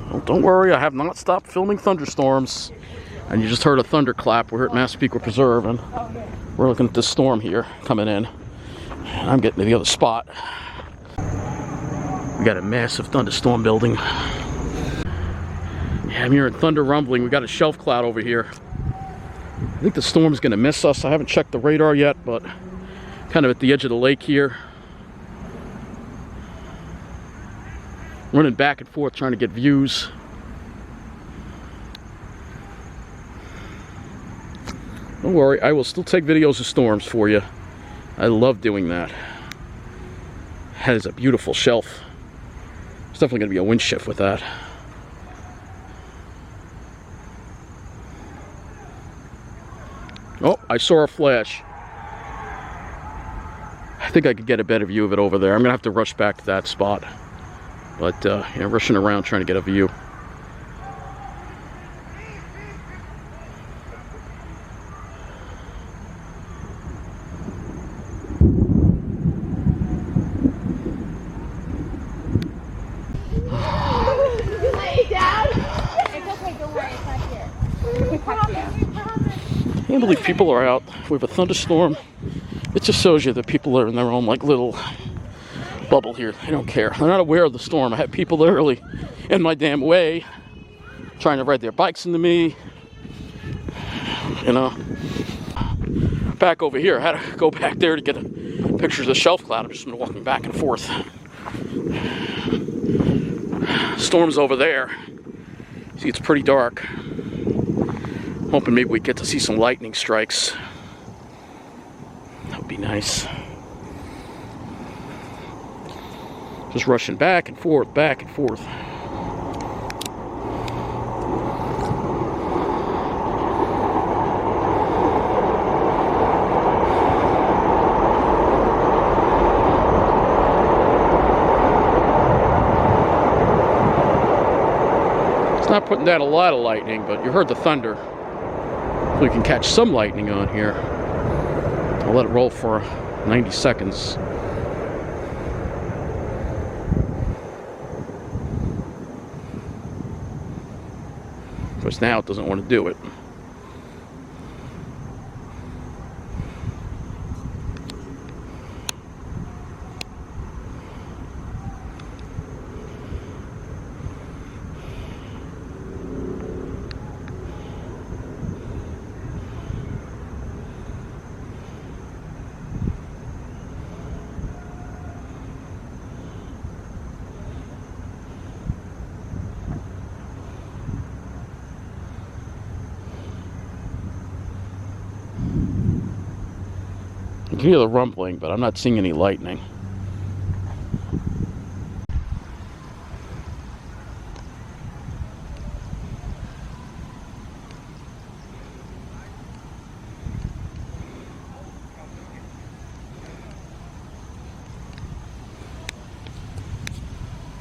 Well, don't worry, I have not stopped filming thunderstorms. And you just heard a thunderclap. We're at Massapequa Preserve, and we're looking at this storm here coming in. And I'm getting to the other spot. We got a massive thunderstorm building. Yeah, I'm hearing thunder rumbling. We got a shelf cloud over here. I think the storm's gonna miss us. I haven't checked the radar yet, but kind of at the edge of the lake here. Running back and forth trying to get views. Don't worry, I will still take videos of storms for you. I love doing that. That is a beautiful shelf. There's definitely going to be a wind shift with that. Oh, I saw a flash. I think I could get a better view of it over there. I'm going to have to rush back to that spot. But, yeah, rushing around trying to get a view. I can't believe people are out. We have a thunderstorm. It just shows you that people are in their own like little bubble here. They don't care. They're not aware of the storm. I have people literally in my damn way trying to ride their bikes into me. You know. Back over here. I had to go back there to get pictures of the shelf cloud. I've just been walking back and forth. Storm's over there. See, it's pretty dark. Hoping maybe we get to see some lightning strikes. That would be nice. Just rushing back and forth, back and forth. It's not putting down a lot of lightning, but you heard the thunder. We can catch some lightning on here. I'll let it roll for 90 seconds. Of course, now it doesn't want to do it. You can hear the rumbling, but I'm not seeing any lightning.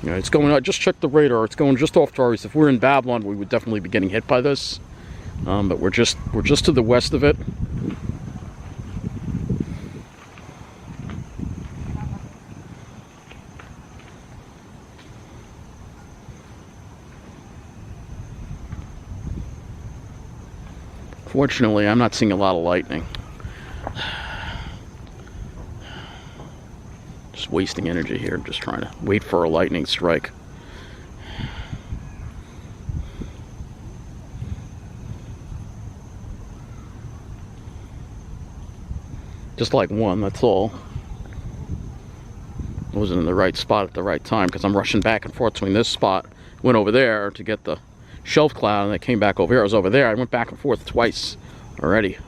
Yeah, it's going. I just checked the radar. It's going just off to our east. If we're in Babylon, we would definitely be getting hit by this. But we're just to the west of it. Fortunately, I'm not seeing a lot of lightning. Just wasting energy here, just trying to wait for a lightning strike. Just like one, that's all. I wasn't in the right spot at the right time because I'm rushing back and forth between this spot. Went over there to get the shelf cloud and I came back over here. I was over there. I went back and forth twice already.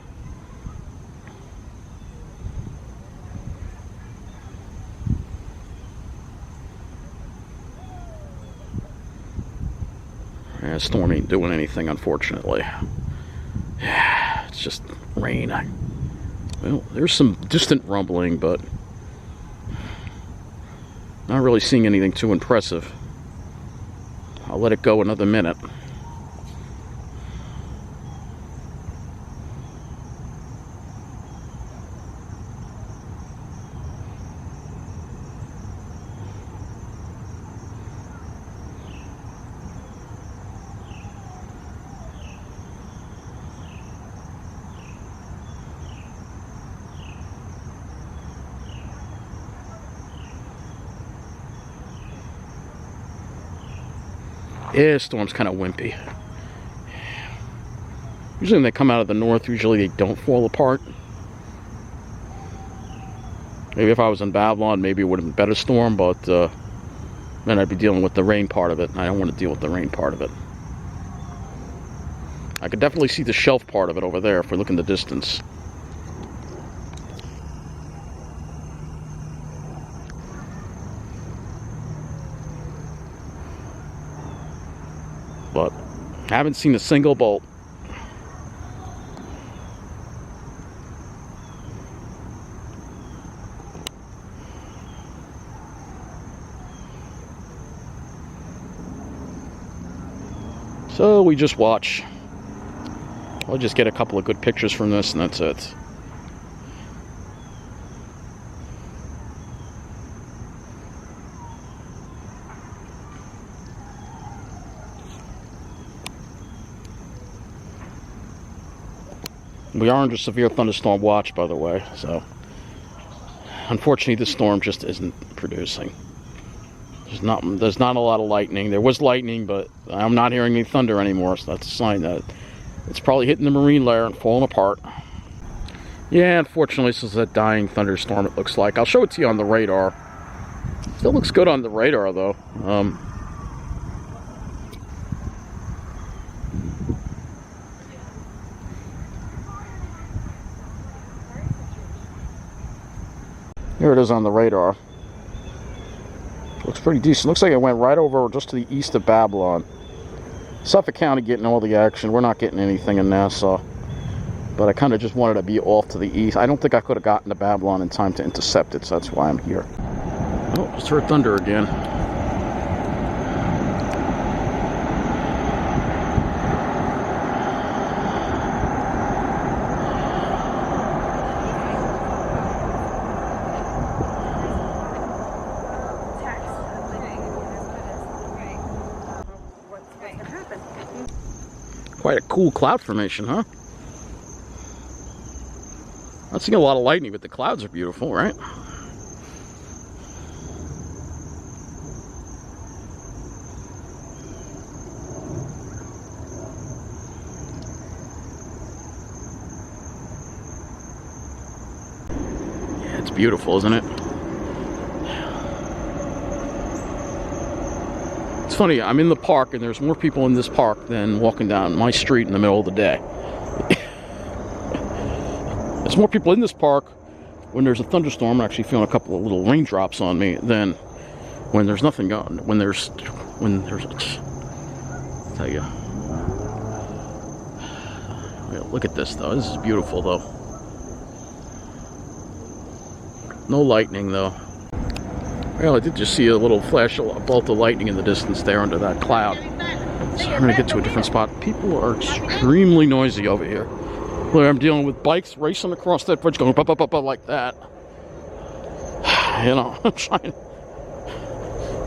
Yeah, storm ain't doing anything, unfortunately. Yeah, it's just rain. Well, there's some distant rumbling, but not really seeing anything too impressive. I'll let it go another minute. Yeah, storm's kind of wimpy. Usually when they come out of the north, usually they don't fall apart. Maybe if I was in Babylon, maybe it would have been a better storm, but then I'd be dealing with the rain part of it, and I don't want to deal with the rain part of it. I could definitely see the shelf part of it over there if we look in the distance. But I haven't seen a single bolt. So we just watch. I'll just get a couple of good pictures from this, and that's it. We are under severe thunderstorm watch, by the way, so unfortunately this storm just isn't producing. There's not a lot of lightning. There was lightning, but I'm not hearing any thunder anymore, so that's a sign that it's probably hitting the marine layer and falling apart. Yeah, unfortunately this is a dying thunderstorm, it looks like. I'll show it to you on the radar. Still looks good on the radar, though. Here it is on the radar. Looks pretty decent. Looks like it went right over just to the east of Babylon. Suffolk County getting all the action. We're not getting anything in Nassau. But I kind of just wanted to be off to the east. I don't think I could have gotten to Babylon in time to intercept it, so that's why I'm here. Oh, just heard thunder again. Quite a cool cloud formation, huh? Not seeing a lot of lightning, but the clouds are beautiful, right? Yeah, it's beautiful, isn't it? It's funny, I'm in the park and there's more people in this park than walking down my street in the middle of the day. There's more people in this park when there's a thunderstorm. I'm actually feeling a couple of little raindrops on me than when there's nothing going. When there's I'll tell you. Look at this though. This is beautiful though. No lightning though. Well, I did just see a little flash, a bolt of lightning in the distance there under that cloud. So I'm going to get to a different spot. People are extremely noisy over here. Look, I'm dealing with bikes racing across that bridge going up like that. You know, I'm trying to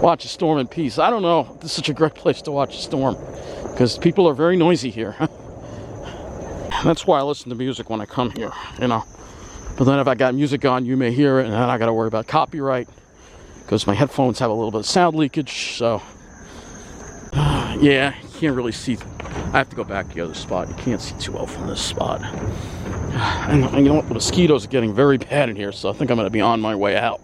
watch a storm in peace. I don't know if this is such a great place to watch a storm because people are very noisy here. That's why I listen to music when I come here, you know. But then if I got music on, you may hear it, and then I got to worry about copyright. Because my headphones have a little bit of sound leakage, so yeah, you can't really see. I have to go back to the other spot. You can't see too well from this spot. And you know what? The mosquitoes are getting very bad in here, so I think I'm going to be on my way out.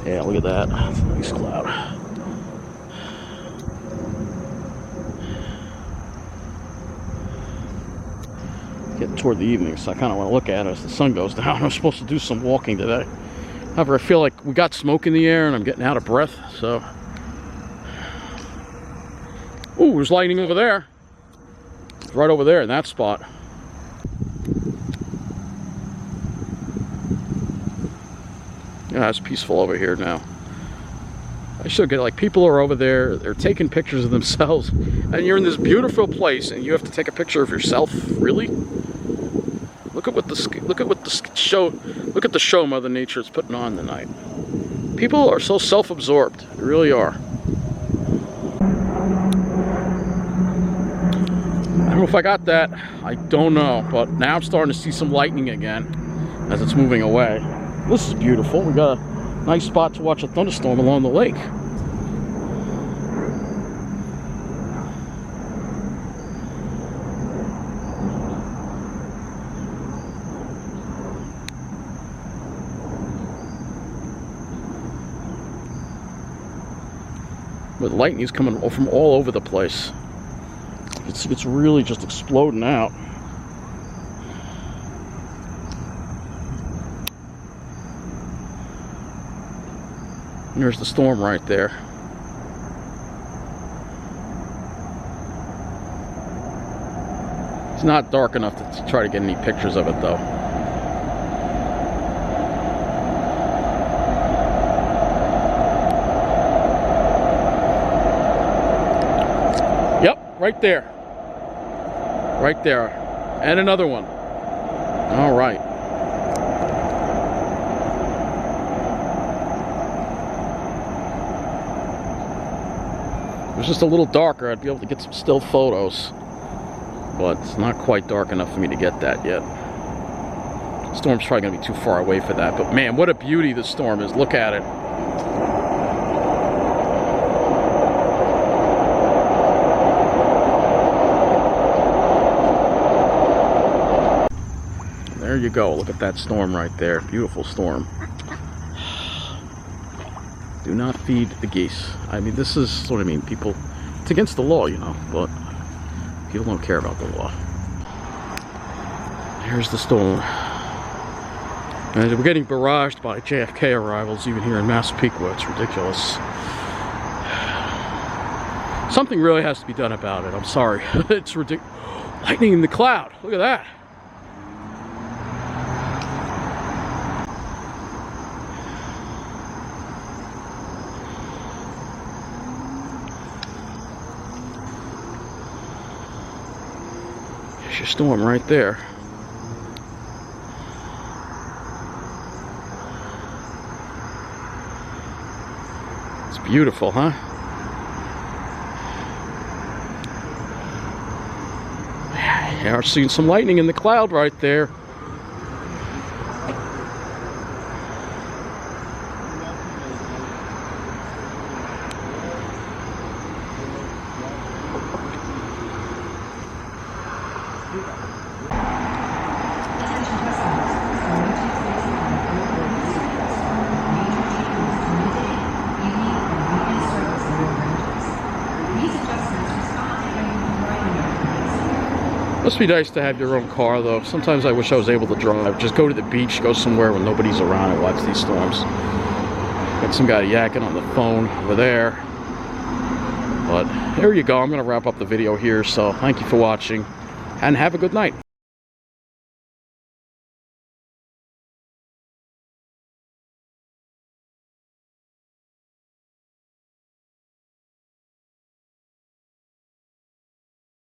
Yeah, look at that. That's a nice cloud. Getting toward the evening, so I kind of want to look at it as the sun goes down. I'm supposed to do some walking today. However, I feel like we got smoke in the air and I'm getting out of breath, so. Ooh, there's lightning over there. Right over there in that spot. Yeah, it's peaceful over here now. I should get, like, people are over there, they're taking pictures of themselves, and you're in this beautiful place, and you have to take a picture of yourself. Really? Look at the show Mother Nature is putting on tonight. People are so self-absorbed. They really are. I don't know if I got that. I don't know, but now I'm starting to see some lightning again. as it's moving away. This is beautiful. We got a nice spot to watch a thunderstorm along the lake. But lightning's coming from all over the place. It's really just exploding out. And there's the storm right there. It's not dark enough to try to get any pictures of it, though. Yep, right there. Right there. And another one. All right. If it was just a little darker, I'd be able to get some still photos. But it's not quite dark enough for me to get that yet. The storm's probably going to be too far away for that. But man, what a beauty this storm is. Look at it. There you go. Look at that storm right there. Beautiful storm. Do not feed the geese. I mean, this is what I mean. People, it's against the law, you know, but people don't care about the law. Here's the storm. And we're getting barraged by JFK arrivals even here in Massapequa. It's ridiculous. Something really has to be done about it. I'm sorry. It's ridiculous. Lightning in the cloud. Look at that. There's your storm right there. It's beautiful, huh? Yeah, we're seeing some lightning in the cloud right there. Must be nice to have your own car, though. Sometimes I wish I was able to drive. Just go to the beach, go somewhere when nobody's around and watch these storms. Got some guy yakking on the phone over there. But there you go. I'm going to wrap up the video here. So thank you for watching and have a good night.